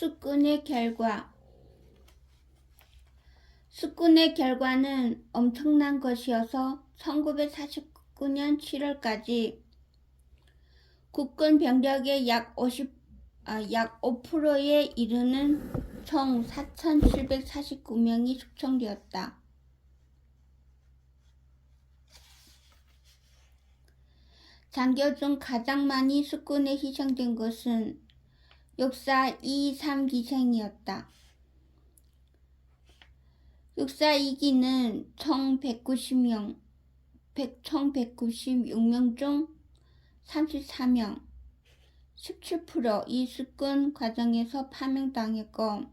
숙군의 결과. 숙군의 결과는 엄청난 것이어서 1949년 7월까지 국군 병력의 약 5%에 이르는 총 4,749명이 숙청되었다. 장교 중 가장 많이 숙군에 희생된 것은 육사 223 기생이었다. 육사 2기는 총 196명 중 34명, 17%이 숙군 과정에서 파면당했고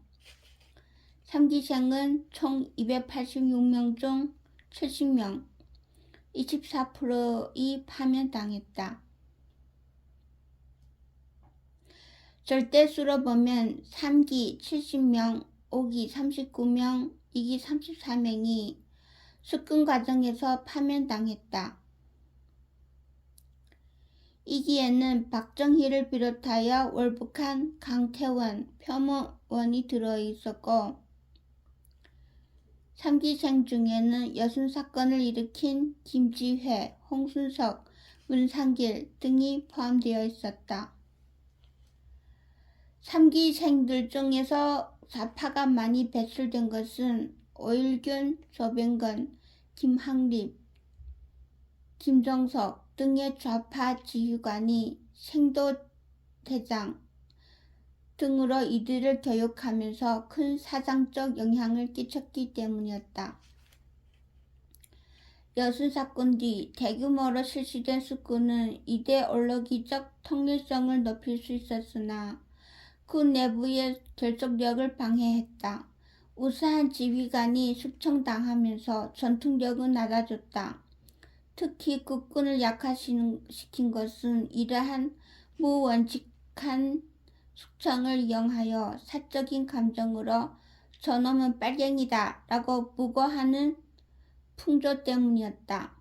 3기생은 총 286명 중 70명, 24%이 파면당했다. 절대수로 보면 3기 70명, 5기 39명, 2기 34명이 숙군 과정에서 파면당했다. 2기에는 박정희를 비롯하여 월북한 강태원, 표무원이 들어있었고 3기생 중에는 여순사건을 일으킨 김지회, 홍순석, 문상길 등이 포함되어 있었다. 3기생들 중에서 좌파가 많이 배출된 것은 오일균, 조병건, 김학립, 김정석 등의 좌파 지휘관이 생도대장 등으로 이들을 교육하면서 큰 사상적 영향을 끼쳤기 때문이었다. 여순사건 뒤 대규모로 실시된 숙군은 이데올로기적 통일성을 높일 수 있었으나 그 내부의 결속력을 방해했다. 우수한 지휘관이 숙청당하면서 전투력은 낮아졌다. 특히 국군을 약화시킨 것은 이러한 무원칙한 숙청을 이용하여 사적인 감정으로 저놈은 빨갱이다 라고 무고하는 풍조 때문이었다.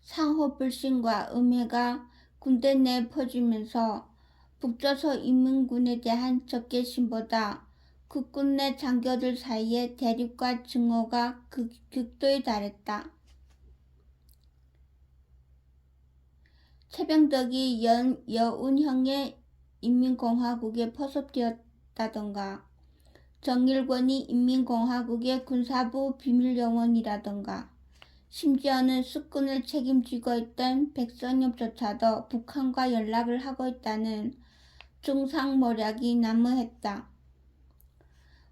상호 불신과 음해가 군대 내에 퍼지면서 북조서 인민군에 대한 적개심보다 국군 내 장교들 사이의 대립과 증오가 극도에 달했다. 최병덕이 여운형의 인민공화국에 포섭되었다던가 정일권이 인민공화국의 군사부 비밀요원이라던가 심지어는 숙군을 책임지고 있던 백선엽조차도 북한과 연락을 하고 있다는 중상모략이 난무했다.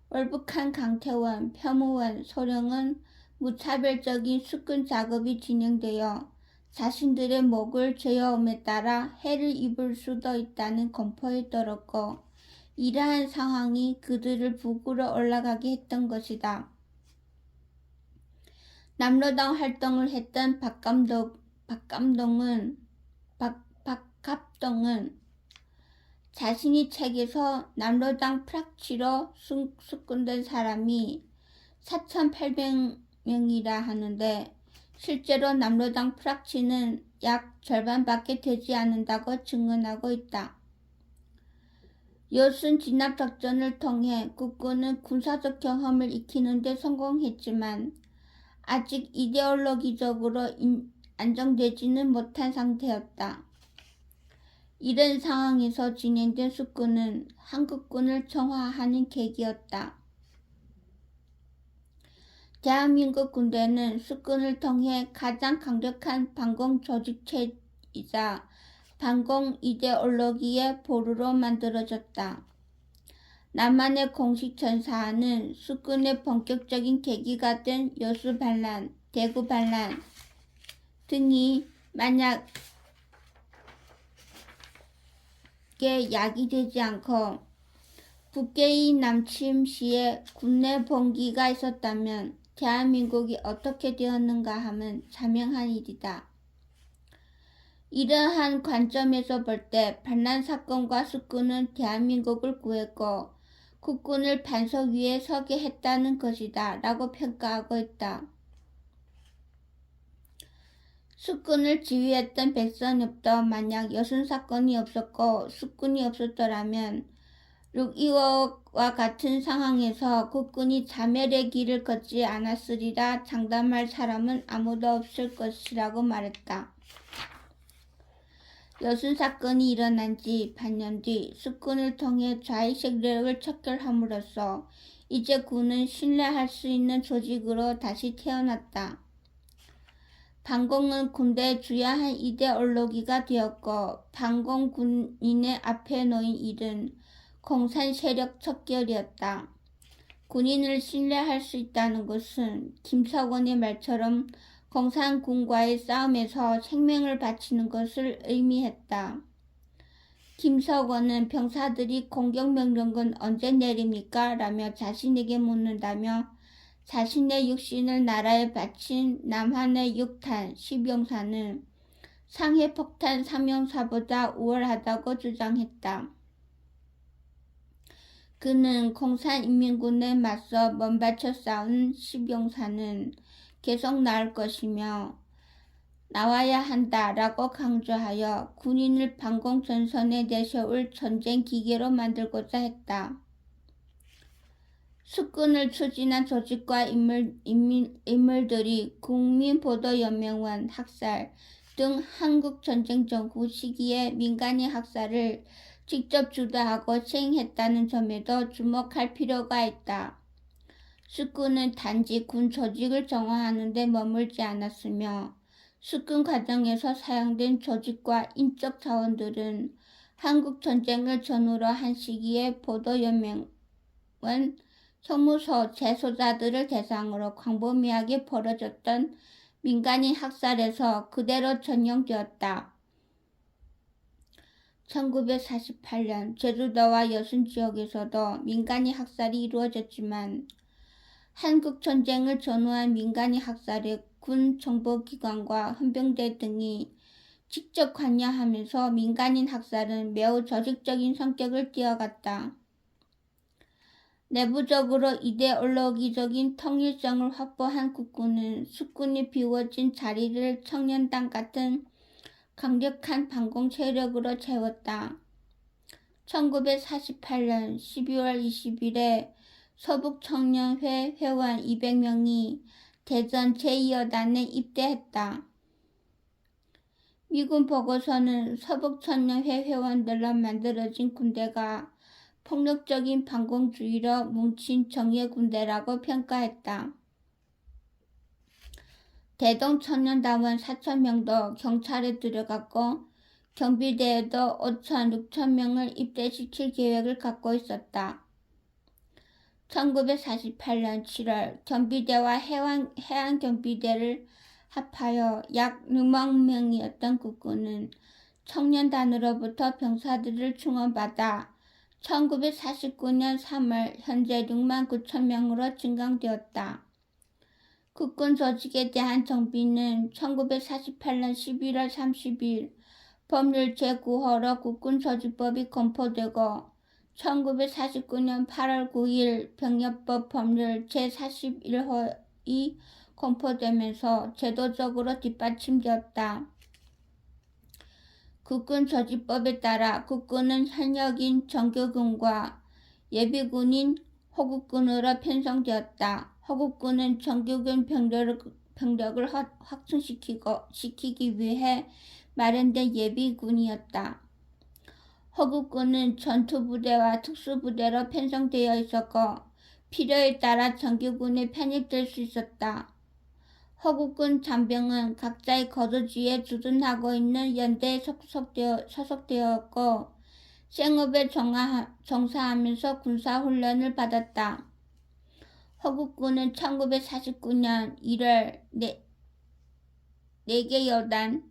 월북한 강태원, 표무원, 소령은 무차별적인 숙군 작업이 진행되어 자신들의 목을 죄어옴에 따라 해를 입을 수도 있다는 공포에 떨었고 이러한 상황이 그들을 북으로 올라가게 했던 것이다. 남로당 활동을 했던 박갑동은 자신이 책에서 남로당 프락치로 숙군된 사람이 4,800명이라 하는데 실제로 남로당 프락치는 약 절반밖에 되지 않는다고 증언하고 있다. 여순 진압작전을 통해 국군은 군사적 경험을 익히는 데 성공했지만 아직 이데올로기적으로 안정되지는 못한 상태였다. 이런 상황에서 진행된 숙군은 한국군을 정화하는 계기였다. 대한민국 군대는 숙군을 통해 가장 강력한 반공 조직체이자 반공 이데올로기의 보루로 만들어졌다. 남한의 공식 전사는 숙군의 본격적인 계기가 된 여수 반란, 대구 반란 등이 만약에 야기되지 않고 북계의 남침 시에 국내 봉기가 있었다면 대한민국이 어떻게 되었는가 함은 자명한 일이다. 이러한 관점에서 볼 때 반란 사건과 숙군은 대한민국을 구했고 국군을 반석 위에 서게 했다는 것이다 라고 평가하고 있다. 수군을 지휘했던 백선엽도 만약 여순사건이 없었고 수군이 없었더라면 6.25와 같은 상황에서 국군이 자멸의 길을 걷지 않았으리라 장담할 사람은 아무도 없을 것이라고 말했다. 여순사건이 일어난 지 반년 뒤 수군을 통해 좌익 세력을 척결함으로써 이제 군은 신뢰할 수 있는 조직으로 다시 태어났다. 반공은 군대의 주요한 이데올로기가 되었고 반공 군인의 앞에 놓인 일은 공산 세력 척결이었다. 군인을 신뢰할 수 있다는 것은 김석원의 말처럼 공산군과의 싸움에서 생명을 바치는 것을 의미했다. 김석원은 병사들이 공격명령은 언제 내립니까? 라며 자신에게 묻는다며 자신의 육신을 나라에 바친 남한의 6탄 10용사는 상해 폭탄 3용사보다 우월하다고 주장했다. 그는 공산인민군에 맞서 몸바쳐 싸운 10용사는 계속 나올 것이며 나와야 한다라고 강조하여 군인을 반공전선에 내세울 전쟁 기계로 만들고자 했다. 수군을 추진한 조직과 인물들이 국민보도연맹원 학살 등 한국전쟁 전후 시기에 민간인 학살을 직접 주도하고 시행했다는 점에도 주목할 필요가 있다. 수군은 단지 군 조직을 정화하는 데 머물지 않았으며 수군 과정에서 사용된 조직과 인적 자원들은 한국전쟁을 전후로 한 시기에 보도연맹원 형무소 재소자들을 대상으로 광범위하게 벌어졌던 민간인 학살에서 그대로 전용되었다. 1948년 제주도와 여순 지역에서도 민간인 학살이 이루어졌지만 한국전쟁을 전후한 민간인 학살에 군 정보기관과 헌병대 등이 직접 관여하면서 민간인 학살은 매우 조직적인 성격을 띠어갔다. 내부적으로 이데올로기적인 통일성을 확보한 국군은 수군이 비워진 자리를 청년단 같은 강력한 반공 세력으로 채웠다. 1948년 12월 20일에 서북청년회 회원 200명이 대전 제2여단에 입대했다. 미군 보고서는 서북청년회 회원들로 만들어진 군대가 폭력적인 반공주의로 뭉친 정예군대라고 평가했다. 대동청년단원 4,000명도 경찰에 들어갔고 경비대에도 5천, 6천 명을 입대시킬 계획을 갖고 있었다. 1948년 7월 경비대와 해안경비대를 합하여 약 6만 명이었던 국군은 청년단으로부터 병사들을 충원받아 1949년 3월 현재 6만 9천 명으로 증강되었다. 국군 조직에 대한 정비는 1948년 11월 30일 법률 제9호로 국군조직법이 공포되고 1949년 8월 9일 병력법 법률 제41호이 공포되면서 제도적으로 뒷받침되었다. 국군조직법에 따라 국군은 현역인 정규군과 예비군인 호국군으로 편성되었다. 호국군은 정규군 병력을 확충시키기 위해 마련된 예비군이었다. 호국군은 전투부대와 특수부대로 편성되어 있었고 필요에 따라 정규군에 편입될 수 있었다. 호국군 잔병은 각자의 거주지에 주둔하고 있는 연대에 소속되었고 생업에 종사하면서 군사훈련을 받았다. 호국군은 1949년 1월 4개 여단,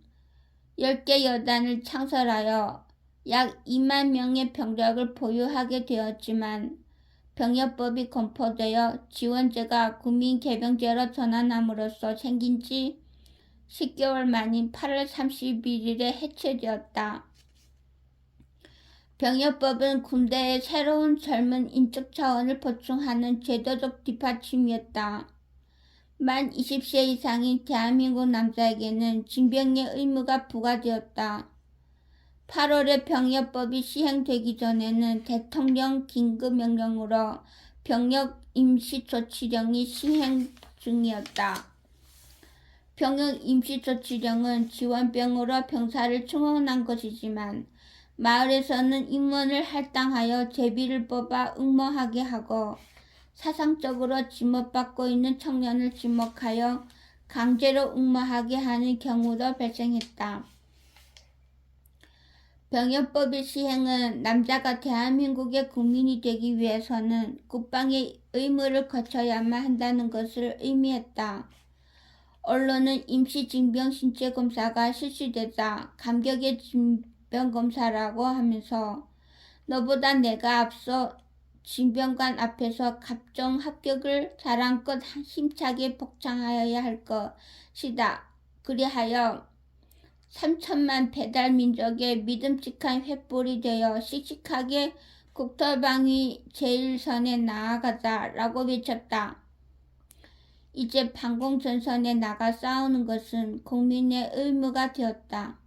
10개 여단을 창설하여 약 2만 명의 병력을 보유하게 되었지만 병역법이 공포되어 지원제가 국민개병제로 전환함으로써 생긴 지 10개월 만인 8월 31일에 해체되었다. 병역법은 군대의 새로운 젊은 인적 자원을 보충하는 제도적 뒷받침이었다. 만 20세 이상인 대한민국 남자에게는 징병의 의무가 부과되었다. 8월에 병역법이 시행되기 전에는 대통령 긴급명령으로 병역 임시조치령이 시행 중이었다. 병역 임시조치령은 지원병으로 병사를 충원한 것이지만 마을에서는 임원을 할당하여 제비를 뽑아 응모하게 하고 사상적으로 지목받고 있는 청년을 지목하여 강제로 응모하게 하는 경우도 발생했다. 병역법의 시행은 남자가 대한민국의 국민이 되기 위해서는 국방의 의무를 거쳐야만 한다는 것을 의미했다. 언론은 임시징병 신체검사가 실시되자 감격의 징병검사라고 하면서 너보다 내가 앞서 징병관 앞에서 각종 합격을 자랑껏 힘차게 복창하여야 할 것이다. 그리하여 3천만 배달민족의 믿음직한 횃불이 되어 씩씩하게 국토방위 제1선에 나아가자 라고 외쳤다. 이제 방공전선에 나가 싸우는 것은 국민의 의무가 되었다.